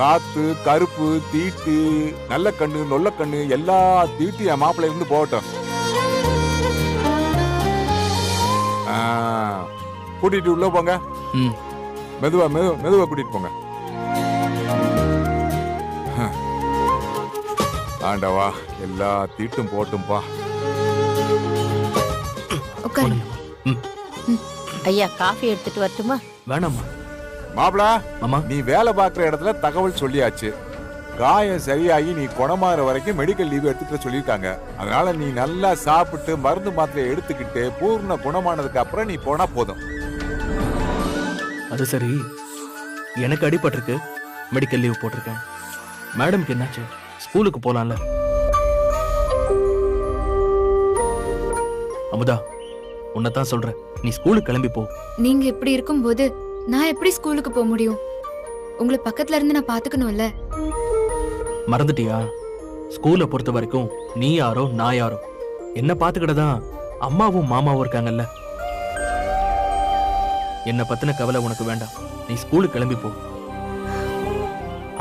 காத்து கருப்பு தீட்டு நல்ல கண்ணு நொல்ல கண்ணு எல்லா தீட்டு என் மாப்பிள்ளை இருந்து போகட்டும். கூட்டிட்டு உள்ள போங்க. மெதுவா மெதுவா கூட்டிட்டு போங்க. ஆண்டவா எல்லா தீட்டும் போட்டும்பா. ஐயா காஃபி எடுத்துட்டு வரட்டுமா? வேணாமா மாப்பிள, மாமா. நீ வேலை பார்க்குற இடத்துல தகவல் சொல்லியாச்சு. காயம் சரியாகி நீ குணமாற வரைக்கும் மெடிக்கல் லீவ் எடுத்துட்டு சொல்லியிருக்காங்க. அதனால நீ நல்லா சாப்பிட்டு மருந்து மாத்திரையை எடுத்துக்கிட்டு பூர்ண குணமானதுக்கு அப்புறம் நீ போனா போதும். அது சரி, எனக்கு அடிபட்டிருக்கு, மெடிக்கல் லீவ் போட்டிருக்கேன். மேடம்க்கு என்னாச்சு? ஸ்கூலுக்கு போலாம்ல? அமுதா, உன்னைத்தான் சொல்றேன், நீ ஸ்கூலுக்கு கிளம்பி போ. நீங்க இப்படி இருக்கும்போது நான் எப்படி ஸ்கூலுக்கு போக முடியும்? உங்களை பக்கத்துல இருந்து நான் பாத்துக்கணும்ல. மறந்துட்டியா? ஸ்கூலை பொறுத்த வரைக்கும் நீ யாரோ நான் யாரோ, என்ன பாத்துக்கிட்டதான் அம்மாவும் மாமாவும் இருக்காங்கல்ல. என்ன பத்தின கவலை உனக்கு வேண்டாம், நீ ஸ்கூலுக்கு கிளம்பி போ.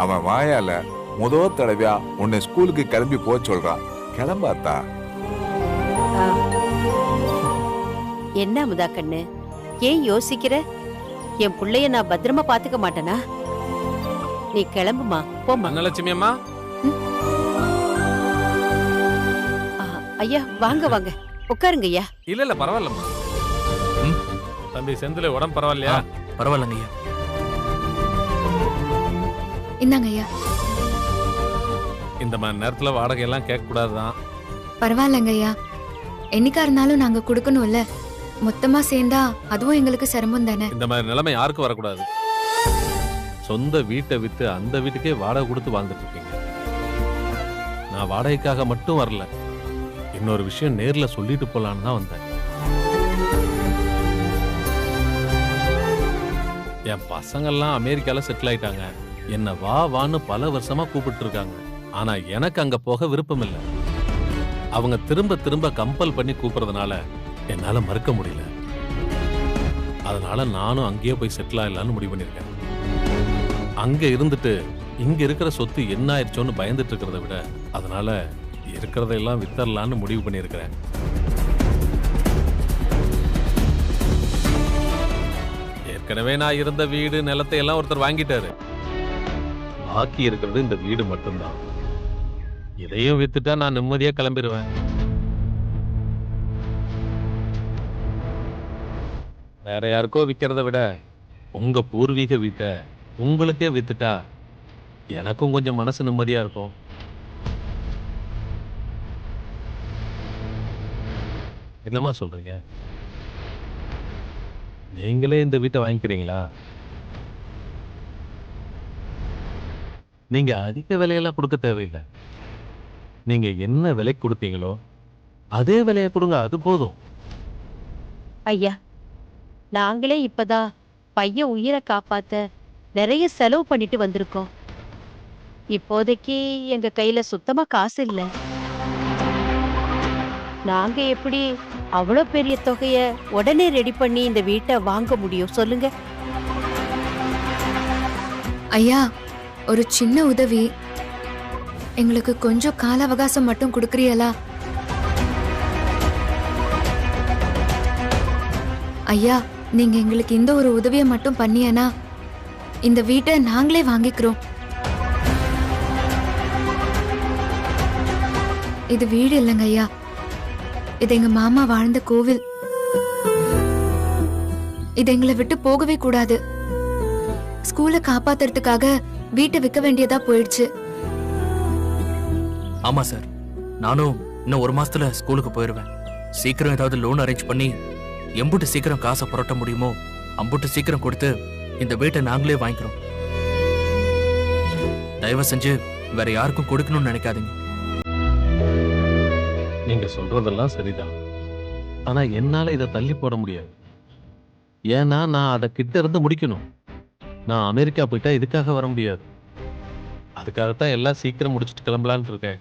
அவன் வாயால முதல் தடவையா உன்னை ஸ்கூலுக்கு கிளம்பி போக சொல்றான். கிளம்பாத்தா? என்ன அமுதா கண்ணு, ஏன் யோசிக்கிற? என் புள்ளைய நான் பத்திரமா பாத்துக்க மாட்டேனா? நீ கிளம்புமா, போமா. அன்னலட்சுமி அம்மா. ஐயா வாங்க வாங்க, உட்காருங்க ஐயா. இல்ல பரவாயில்லம்மா. தம்பி செந்தில் உடம்பு பரவாயில்லையா? பரவாயில்லங்க ஐயா. இந்தாங்க ஐயா. இந்த மாதிரி நேரத்துல வாடகை எல்லாம் கேட்க கூடாதுதான். பரவாயில்லங்க ஐயா, என்னைக்கா இருந்தாலும் நாங்க கொடுக்கணும்ல. மொத்தமா சேர்ந்தா அதுவும் எங்களுக்கு சிரமம் தானே. இந்த மாதிரி நிலைமை யாருக்கும் வரக்கூடாது. சொந்த வீட்டை வித்து அந்த வீட்டுக்கே வாடகை கொடுத்து வாழ்ந்துட்டு இருக்கீங்க. நான் வாடகைக்காக மட்டும் வரல, இன்னொரு விஷயம் நேர்ல சொல்லிட்டு போலான்னு தான் வந்தேன். என் பசங்கள்லாம் அமெரிக்கால செட்டில் ஆயிட்டாங்க. என்ன வா வான்னு பல வருஷமா கூப்பிட்டு இருக்காங்க. ஆனா எனக்கு அங்க போக விருப்பம் இல்லை. அவங்க திரும்ப திரும்ப கம்பல் பண்ணி கூப்பிடுறதுனால என்னால மறுக்க முடியல. அதனால நானும் அங்கேயே போய் செட்டில் ஆயிடலான்னு முடிவு பண்ணிருக்கேன். அங்க இருந்துட்டு இங்க இருக்கிற சொத்து என்ன ஆயிடுச்சோன்னு பயந்துட்டு இருக்கிறத விட, அதனால இருக்கிறதெல்லாம் வித்தரலான்னு முடிவு பண்ணிருக்கிறேன். ஏற்கனவே நான் இருந்த வீடு நிலத்தை எல்லாம் ஒருத்தர் வாங்கிட்டாரு. பாக்கி இருக்கிறது இந்த வீடு மட்டும்தான். இதையும் வித்துட்டா நான் நிம்மதியா கிளம்பிடுவேன். வேற யாருக்கோ விக்கிறத விட உங்க பூர்வீக வீட்டை உங்களுக்கே வித்துட்டா எனக்கும் கொஞ்சம் மனசு நிம்மதியா இருக்கும். என்னமா சொல்றீங்க? நீங்களே இந்த வீட்டை வாங்கிக்கிறீங்களா? நீங்க அதிக விலையெல்லாம் கொடுக்க தேவையில்லை. நீங்க என்ன விலை கொடுத்தீங்களோ அதே விலையை கொடுங்க, அது போதும். ஐயா, நாங்களே இப்பதான் பையன் உயிரை காப்பாத்த நிறைய செலவு பண்ணிட்டு வந்திருக்கோம். இப்போதைக்கு எங்க கையில சுத்தமா காசு இல்ல. நாங்க எப்படி அவ்வளவு பெரிய தொகைய உடனே ரெடி பண்ணி இந்த வீட்டை வாங்க முடியும் சொல்லுங்க? ஐயா, ஒரு சின்ன உதவி, எங்களுக்கு கொஞ்சம் கால அவகாசம் மட்டும் கொடுக்கறீங்களா? ஐயா, நீங்க எங்களுக்கு இந்த ஒரு உதவியை மட்டும் பண்ணியனா இந்த வீட்டை நாங்களே வாங்கிக்கிறோம். இது வீடு இல்லைங்க ஐயா, இது எங்க மாமா வாழ்ந்த கோவில். இது எங்களை விட்டு போகவே கூடாது. ஸ்கூலை காப்பாத்துறதுக்காக வீட்டை விற்க வேண்டியதா போயிடுச்சு. ஆமா சார், நானும் இன்னும் ஒரு மாசத்துல ஸ்கூலுக்கு போயிருவேன். சீக்கிரம் ஏதாவது லோன் அரேஞ்ச் பண்ணி எம்புட்டு சீக்கிரம் காசை புரட்ட முடியுமோ அம்புட்டு சீக்கிரம் கொடுத்து இந்த வீட்டை நாங்களே வாங்கிக்கிறோம். தயவு செஞ்சு வேற யாருக்கும் கொடுக்கணும்னு நினைக்காதீங்க. நீங்க சொல்றதெல்லாம் சரிதான், ஆனா என்னால இதை தள்ளி போட முடியாது. ஏன்னா நான் அதை கிட்ட இருந்து முடிக்கணும். நான் அமெரிக்கா போயிட்டா இதுக்காக வர முடியாது. அதுக்காகத்தான் எல்லாம் சீக்கிரம் முடிச்சுட்டு கிளம்பலான்னு இருக்கேன்.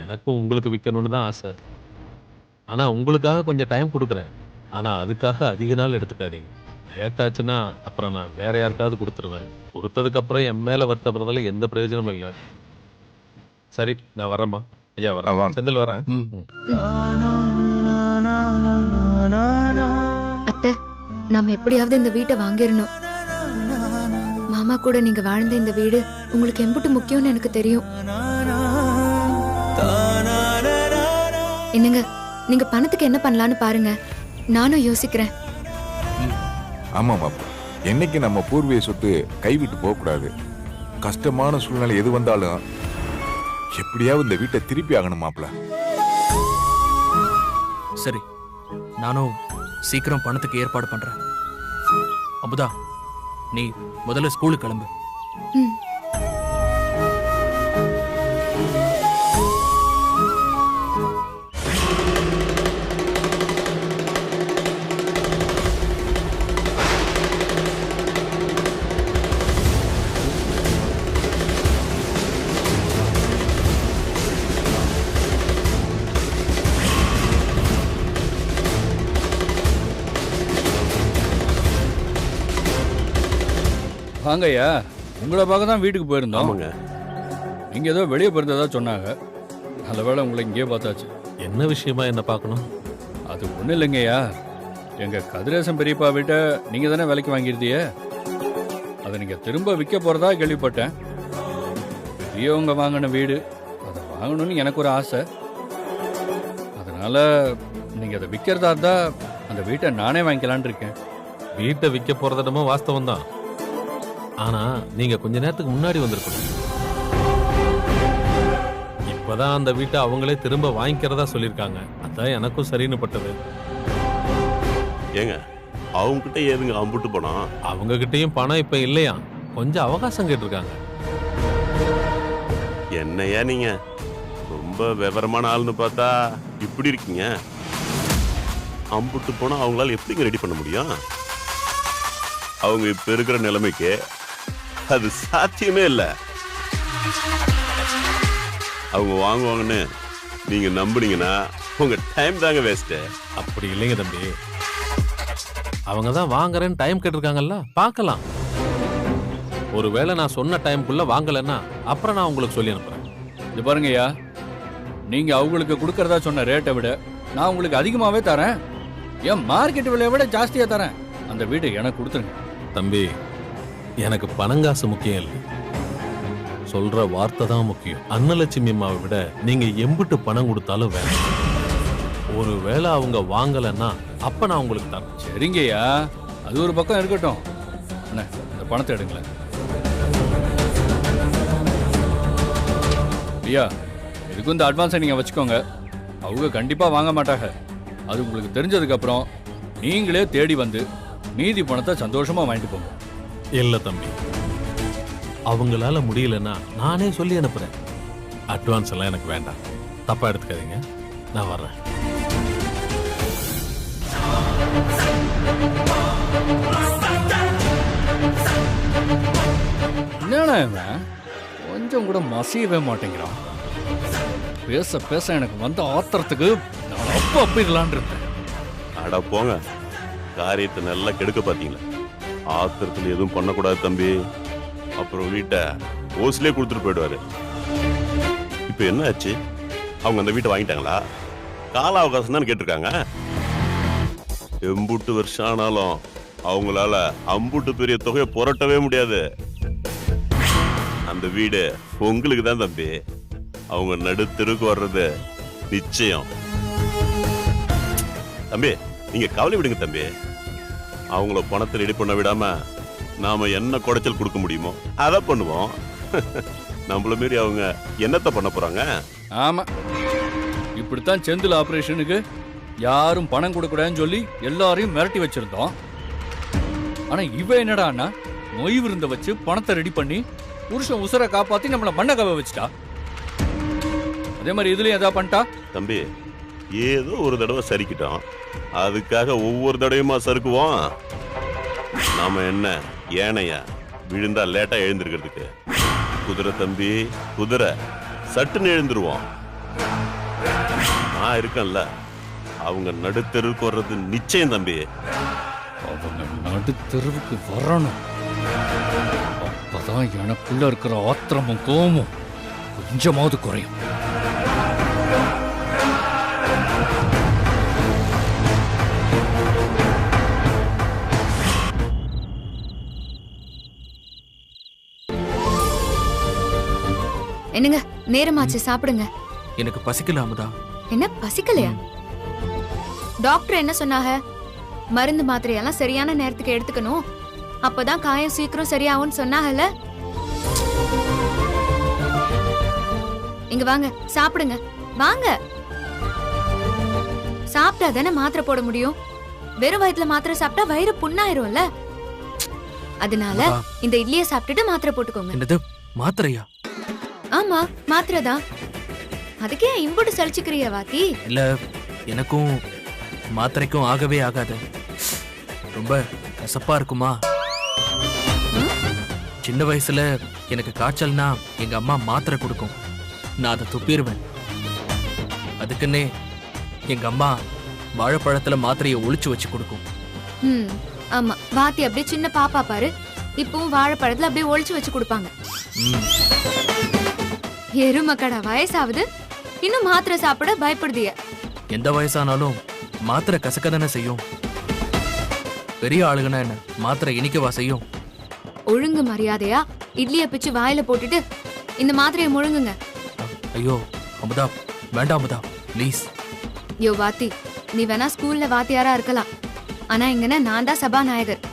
எனக்கும் உங்களுக்கு விற்கணும்னு தான் ஆசை. ஆனா உங்களுக்காக கொஞ்சம் டைம் கொடுக்குறேன். ஆனா அதுக்காக அதிக நாள் எடுத்துக்காதீங்க லேட்டாச்சுன்னா அப்புறம் நான் வேற யாருக்காவது கொடுத்துருவேன். கொடுத்ததுக்கு அப்புறம் என் மேல வருத்தப்படுறதுல எந்த பிரயோஜனமும் இல்லை. சரி, நான் வரேம்மா. ஐயா வரேன். வாங்க. செந்தில் வரேன். அத்தை, நாம எப்படியாவது இந்த வீட்டை வாங்கிடணும். மாமா கூட நீங்க வாழ்ந்த இந்த வீடு உங்களுக்கு எம்புட்டு முக்கியம்னு எனக்கு தெரியும். என்னங்க, நீங்க பணத்துக்கு என்ன பண்ணலான்னு பாருங்க. நானும் யோசிக்கிறேன். ஆமா மாப்பிள்ள, என்னைக்கு நம்ம பூர்வீக சொத்து கைவிட்டு போக கூடாது. கஷ்டமான சூழ்நிலை எது வந்தாலும் எப்படியாவது இந்த வீட்டை திருப்பி ஆகணும் மாப்பிள்ள. சரி, நானும் சீக்கிரம் பணத்துக்கு ஏற்பாடு பண்றேன். அமுதா, நீ முதல்ல ஸ்கூலுக்கு கிளம்பு. ம். வாங்கய்யா, உங்களை பார்க்க தான் வீட்டுக்கு போயிருந்தோம். ஆமாங்க. நீங்க ஏதோ வெளியே போயிருந்ததா சொன்னாங்க. நல்ல வேளை உங்களை இங்கேயே பார்த்தாச்சு. என்ன விஷயமா என்ன பார்க்கணும்? அது ஒன்றும் இல்லைங்கய்யா, எங்க கதிரேசன் பெரியப்பா வீட்டை நீங்க தானே விலைக்கு வாங்கியிருந்தீங்க. அதை நீங்க திரும்ப விற்க போறதா கேள்விப்பட்டேன். பெரியவங்க வாங்கின வீடு, அதை வாங்கணும்னு எனக்கு ஒரு ஆசை. அதனால நீங்க அதை விற்கிறதா இருந்தா அந்த வீட்டை நானே வாங்கிக்கலான் இருக்கேன். வீட்டை விற்க போறதிடமோ வாஸ்தவம் தான். ஆனா நீங்க கொஞ்ச நேரத்துக்கு முன்னாடி வந்திருக்கணும். இப்பதான் அந்த வீட்டை அவங்களே திரும்ப வாங்கிக்கிறதா சொல்லியிருக்காங்க. அதான் எனக்கும் சரின்னு பட்டது. ஏங்க, அவங்க கிட்ட ஏதுங்க அம்புட்டு போனோம்? அவங்க கிட்டயும் பணம் இப்ப இல்லையா, கொஞ்சம் அவகாசம் கேட்டிருக்காங்க. என்னையா நீங்க ரொம்ப விவரமான ஆள்னு பார்த்தா இப்படி இருக்கீங்க. அம்புட்டு போனா அவங்களால எப்படிங்க ரெடி பண்ண முடியும்? அவங்க இப்ப இருக்கிற நிலைமைக்கு அது சாத்தியமே இல்லை. அவங்க வாங்குவாங்கன்னு நீங்க நம்புனீங்கன்னா உங்க டைம் தாங்க வேஸ்ட். அப்படி இல்லைங்க தம்பி, அவங்க தான் வாங்குறேன்னு டைம் கேட்டிருக்காங்கல்ல, பார்க்கலாம். ஒருவேளை நான் சொன்ன டைம்குள்ள வாங்கலைன்னா அப்புறம் நான் உங்களுக்கு சொல்லி அனுப்புறேன். இது பாருங்கய்யா, நீங்க அவங்களுக்கு கொடுக்கறதா சொன்ன ரேட்டை விட நான் உங்களுக்கு அதிகமாவே தரேன். என் மார்க்கெட் விலையை விட ஜாஸ்தியா தரேன். அந்த வீட்டை எனக்கு கொடுத்துருங்க. தம்பி, எனக்கு பணங்காசு முக்கியம் இல்லை, சொல்ற வார்த்தை தான் முக்கியம். அன்னலட்சுமி அம்மாவை விட நீங்க எம்பிட்டு பணம் கொடுத்தாலும் வேணும். ஒருவேளை அவங்க வாங்கலைன்னா அப்ப நான் உங்களுக்கு தரேன். சரிங்கய்யா, அது ஒரு பக்கம் இருக்கட்டும். அண்ணா, இந்த பணத்தை எடுங்களேன். ஐயா, இதுக்கு இந்த அட்வான்ஸை நீங்க வச்சுக்கோங்க. அவங்க கண்டிப்பா வாங்க மாட்டாங்க. அது உங்களுக்கு தெரிஞ்சதுக்கு அப்புறம் நீங்களே தேடி வந்து மீதி பணத்தை சந்தோஷமா வாங்கிட்டு போங்க. இல்ல தம்பி, அவங்களால முடியலன்னா நானே சொல்லி அனுப்புறேன். அட்வான்ஸ் எல்லாம் எனக்கு வேண்டாம், தப்பா எடுத்துக்காதீங்க. நான் வர்றேன். என்னடா இவன் கொஞ்சம் கூட மசியவே மாட்டேங்கிறான். பேச பேச எனக்கு வந்த ஆத்திரத்துக்கு நான் அப்ப அப்பிடலான் இருந்தேன். அட போங்க, காரியத்தை நல்லா கெடுக்க பாத்தீங்களா? ஆத்திரத்துல எதுவும் பண்ணக்கூடாது தம்பி. அப்புறம் வீட்டை ஓசிலே கொடுத்துட்டு போயிடுவாரு. இப்ப என்ன ஆச்சு? அவங்க அந்த வீட்டை வாங்கிட்டாங்களா? கால அவகாசம் தான் கேட்டிருக்காங்க. எம்புட்டு வருஷம் ஆனாலும் அவங்களால அம்புட்டு பெரிய தொகையை புரட்டவே முடியாது. அந்த வீடு உங்களுக்கு தான் தம்பி. அவங்க நடுத்தெருக்கு வர்றது நிச்சயம். தம்பி, நீங்க கவலை விடுங்க தம்பி. அவங்கள பணத்தை ரெடி பண்ண விடாம நாம என்ன குடைச்சல் கொடுக்க முடியுமோ அதை பண்ணுவோம். நம்மள மீறி அவங்க என்னத்தை பண்ண போறாங்க? ஆமா, இப்படித்தான் செந்தில் ஆபரேஷனுக்கு யாரும் பணம் கொடுக்கூடாதுன்னு சொல்லி எல்லாரையும் மிரட்டி வச்சிருந்தோம். ஆனா இவ என்னடான்னா நோய் விருந்த வச்சு பணத்தை ரெடி பண்ணி புருஷன் உசுரை காப்பாத்தி நம்மள மண்ண கவ வச்சுட்டா. அதே மாதிரி இதுலயும் ஏதாவது பண்ணிட்டா? தம்பி, ஏதோ ஒரு தடவை சரிக்கிட்டோம், அதுக்காக ஒவ்வொரு தடவையுமா சறுக்குவோம்? நாம என்ன ஏனையா விழுந்தா லேட்டா எழுந்திருக்கிறதுக்கு? குதிரை தம்பி, குதிரை, சட்டுன்னு எழுந்துருவோம். நான் இருக்கேன்ல, அவங்க நடுத்தெருக்கு வர்றது நிச்சயம் தம்பி. அவங்க நடு தெருவுக்கு வரணும். அப்பதான் எனக்குள்ள இருக்கிற ஆத்திரமும் கோபமும் கொஞ்சமாவது குறையும். என்னங்க, நேரமாச்சு, சாப்பிடுங்க. எனக்கு பசிக்கல அமுதா. என்ன பசிக்கலையா? டாக்டர் என்ன சொன்னாங்க? மருந்து மாத்திரையெல்லாம் சரியான நேரத்துக்கு எடுத்துக்கணும், அப்பதான் காயம் சீக்கிரம் சரியாகும்னு சொன்னாங்கல்ல. இங்க வாங்க, சாப்பிடுங்க. வாங்க, சாப்பிட்டா தானே மாத்திரை போட முடியும். வெறும் வயிற்றுல மாத்திரை சாப்பிட்டா வயிறு புண்ணாயிரும்ல. அதனால இந்த இட்லியை சாப்பிட்டுட்டு மாத்திரை போட்டுக்கோங்க. என்னது, மாத்திரையா? ஆமா, மாத்திரை தான். அதுக்கே இம்புட்டு சலிச்சுக்கிறிய வாத்தி? இல்ல, எனக்கும் மாத்திரைக்கும் ஆகவே ஆகாது. ரொம்ப கசப்பா இருக்குமா? சின்ன வயசுல எனக்கு காய்ச்சல்னா எங்க அம்மா மாத்திரை கொடுக்கும், நான் அதை துப்பிடுவேன். அதுக்குன்னே எங்க அம்மா வாழைப்பழத்துல மாத்திரையை ஒளிச்சு வச்சு கொடுக்கும். ஆமா, வாத்தி அப்படியே சின்ன பாப்பா பாரு, இப்பவும் வாழைப்பழத்துல அப்படியே ஒளிச்சு வச்சு கொடுப்பாங்க. எருமக்கடா, வயசாவது இன்னும் மாத்திரை சாப்பிட பயப்படுதிய. எந்த வயசானாலும் மாத்திரை கசக்க தானே செய்யும். பெரிய ஆளுகனா என்ன மாத்திரை இனிக்கவா செய்யும்? ஒழுங்கு மரியாதையா இட்லிய பிச்சு வாயில போட்டுட்டு இந்த மாத்திரையை முழுங்குங்க. ஐயோ அமுதா, வேண்டாம் அமுதா, ப்ளீஸ். யோ வாத்தி, நீ வேணா ஸ்கூல்ல வாத்தியாரா இருக்கலாம், ஆனா இங்கன நான் தான் சபாநாயகர்.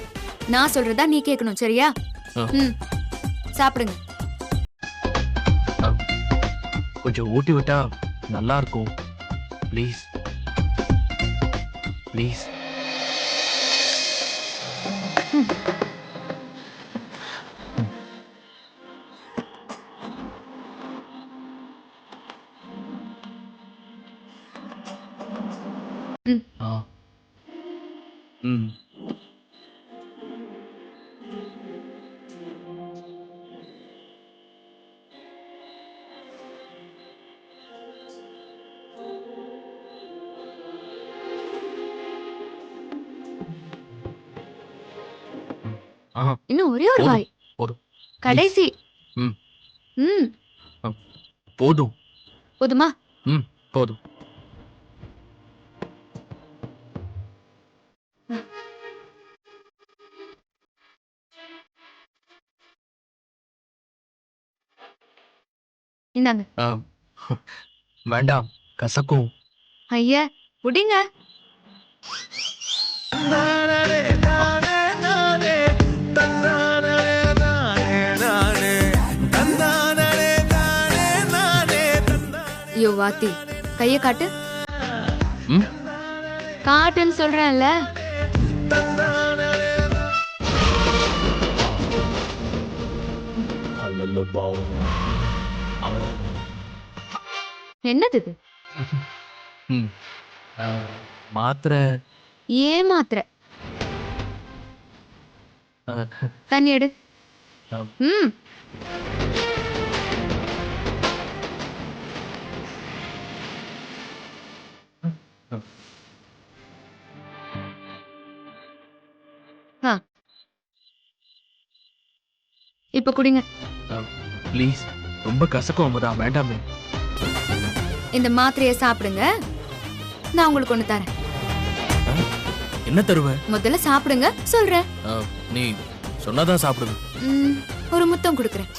நான் சொல்றதா நீ கேட்கணும், சரியா? சாப்பிடுங்க. கொஞ்சம் ஊட்டி விட்டா நல்லா இருக்கும், ப்ளீஸ் ப்ளீஸ். இன்னும் ஒரே ஒரு வாய், போதும். கடைசி. போதும். போதுமா? போதும். இந்தாங்க. வேண்டாம், கசக்கும். ஐயா புடிங்க. யோ வாத்தி, கைய காட்டு. காட்டுன்னு சொல்றேன்ல. என்னது இது? மாத்திரை. ஏன் மாத்திரை? தண்ணி எடு. இப்ப குடிங்க. ப்ளீஸ், ரொம்ப கசக்கும் அமுதா, வேண்டாமே. இந்த மாத்திரையை சாப்பிடுங்க, நான் உங்களுக்கு ஒண்ணு தரேன். என்ன தருவ? முதல்ல சாப்பிடுங்க, சொல்றேன். நீ சொன்னாதான் சாப்பிடுவேன். ஒரு முத்தம் கொடுக்கறேன்.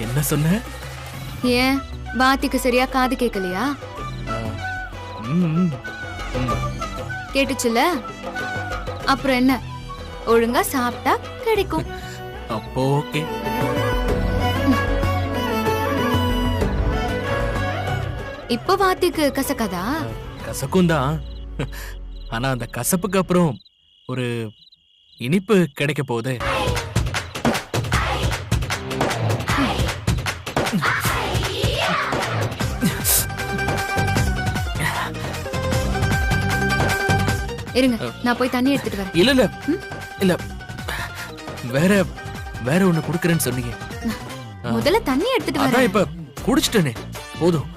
என்ன சொன்ன? ஏன் வாத்திக்கு சரியா காது கேட்கலையா? கேட்டுச்சுல? அப்புறம் என்ன, ஒழுங்கா சாப்பிட்டா கிடைக்கும். அப்போ ஓகே. இப்ப வாத்திக்கு கசக்காதா? கசக்கும் தான், ஆனா அந்த கசப்புக்கு அப்புறம் ஒரு இனிப்பு கிடைக்க போகுது. இருங்க, நான் போய் தண்ணி எடுத்துட்டு வரேன். இல்ல இல்ல இல்ல, வேற வேற ஒண்ணு குடுக்கறேன்னு சொன்னீங்க. முதல்ல தண்ணி எடுத்துட்டு அதான் வரேன். இப்ப குடிச்சிட்டேனே, போதும்.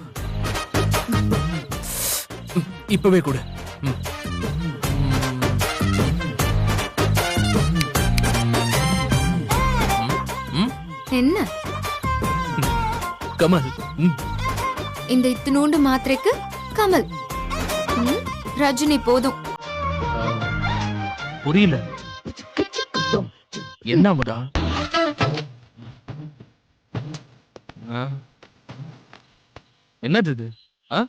இப்பவே கொடு. ம். ம். என்ன கமல். ம். இந்த இத்தினூண்டு மாத்திரைக்கு கமல்? ம், ரஜினி போதும். புரியல. என்ன அமுதா? ஆ? என்னது இது? ஆ?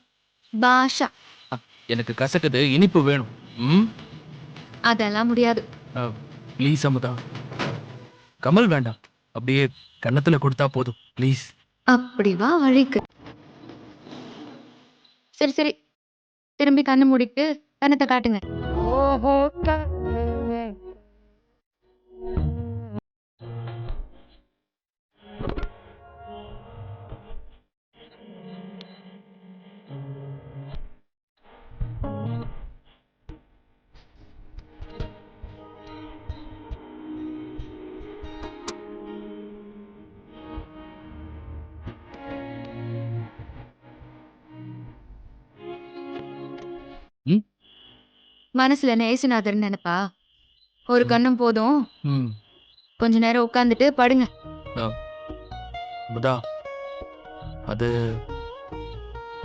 பாஷா. எனக்கு கசக்குது, இனிப்பு வேணும். ம். அதெல்லாம் முடியாது. ப்ளீஸ் அமுதா. கமல் வேண்டாம், அப்படியே கன்னத்துல கொடுத்தா போதும் ப்ளீஸ். அப்படி வா வழிக்கு. சரி சரி, திரும்பி கண்ணு மூடிட்டு கன்னத்தை காட்டுங்க. ம். மனசுல நேசுநாதர் நினைப்பா? ஒரு கண்ணும் போதும். ம். கொஞ்ச நேரம் உட்காந்துட்டு படுங்க. அமுதா, அது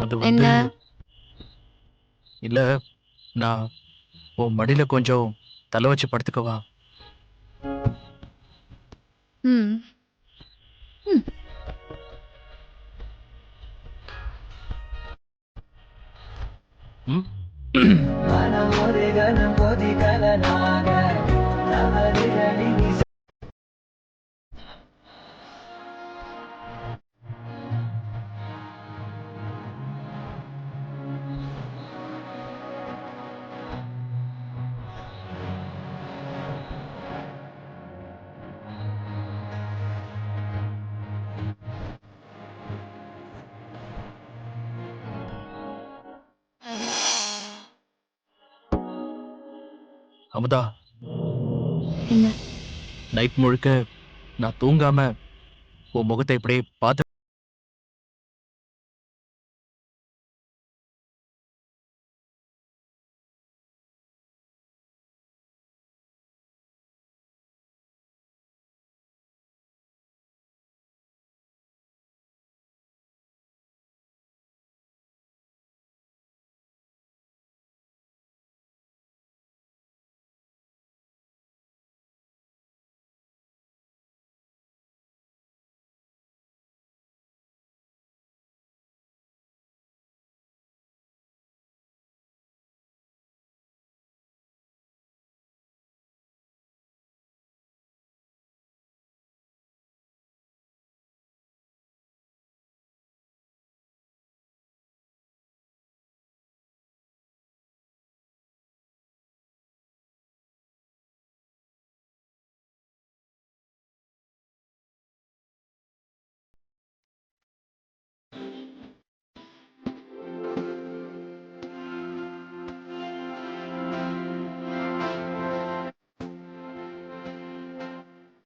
அது என்ன? வந்து இல்ல, நான் உன் மடியில கொஞ்சம் தலை வச்சு படுத்துக்கவா? ம் ம். ம். அமுதா, என்ன? நைட் முழுக்க நான் தூங்காம உன் முகத்தை இப்படியே பார்த்து.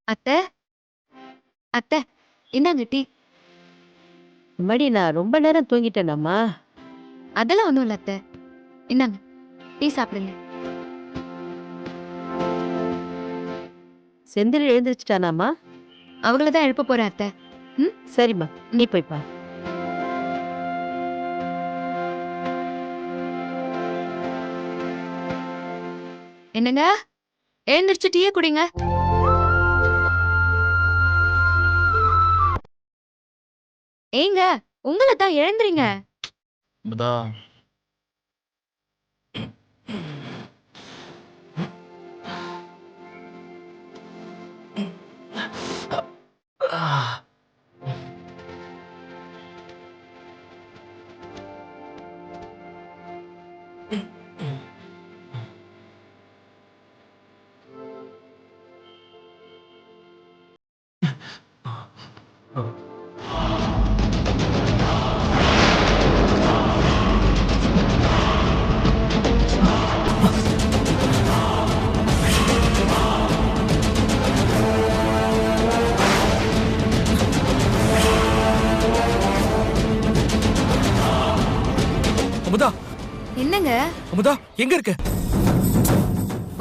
அத்தை அத்தை, இந்தாங்க டீ. மடி, நான் ரொம்ப நேரம் தூங்கிட்டேனம்மா. அதெல்லாம் ஒண்ணும் இல்ல அத்தை. இந்தாங்க டீ சாப்பிடுங்க. செந்தில் எழுந்திருச்சிட்டானாமா? அவங்கள தான் எழுப்ப போறேன் அத்தை. ம், சரிம்மா, நீ போய் பா. என்னங்க, எழுந்திருச்சு டீயே குடிங்க. ஏங்க, உங்களை தான் எழுந்துறீங்க. அமுதா, அமுதா எங்க இருக்க?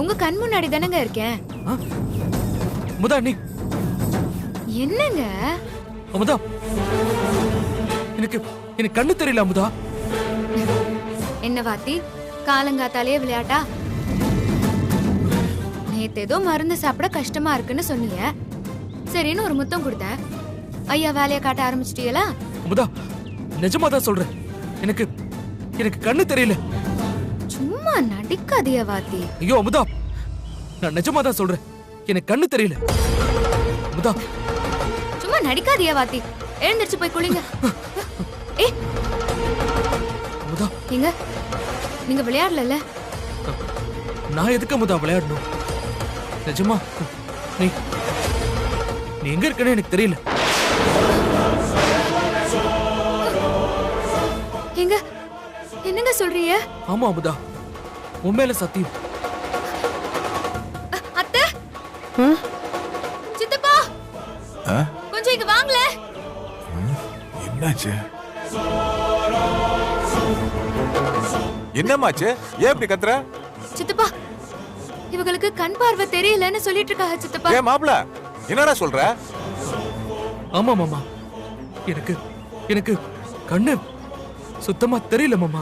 உங்க கண் முன்னாடி தானங்க இருக்கேன். அமுதா நீ என்னங்க? அமுதா எனக்கு எனக்கு கண்ணு தெரியல அமுதா. என்ன வாத்தி, காலங்காத்தாலே விளையாட்டா? நேத்து ஏதோ மருந்து சாப்பிட கஷ்டமா இருக்குன்னு சொன்னீங்க. சரின்னு ஒரு முத்தம் கொடுத்தேன். ஐயா வேலையை காட்ட ஆரம்பிச்சிட்டீங்களா? அமுதா நிஜமா தான் சொல்றேன், எனக்கு எனக்கு கண்ணு தெரியல. சும்மா நடிக்காதீய வாத்தி. ஐயோ அமுதா, நான் நிஜமா தான் சொல்றேன், எனக்கு கண்ணு தெரியல. அமுதா சும்மா நடிக்காதீய வாத்தி. எழுந்திருச்சு போய் குளிங்க. ஏ அமுதா, எங்க நீங்க விளையாடல? நான் எதுக்கு அமுதா விளையாடணும்? நிஜமா நீ நீ எங்க இருக்கன்னு எனக்கு தெரியல. எங்க என்னங்க சொல்றீங்க? ஆமா அமுதா, உண்மையில சத்தியம். அத்தை, சித்தப்பா, கொஞ்சம் இங்க வாங்கல. என்னாச்சு? என்னமாச்சு? ஏன் இப்படி கத்துற? சித்தப்பா, இவங்களுக்கு கண் பார்வை தெரியலன்னு சொல்லிட்டு இருக்காங்க சித்தப்பா. ஏன் மாப்ள என்னடா சொல்ற? ஆமா மாமா, எனக்கு எனக்கு கண்ணு சுத்தமா தெரியல மாமா.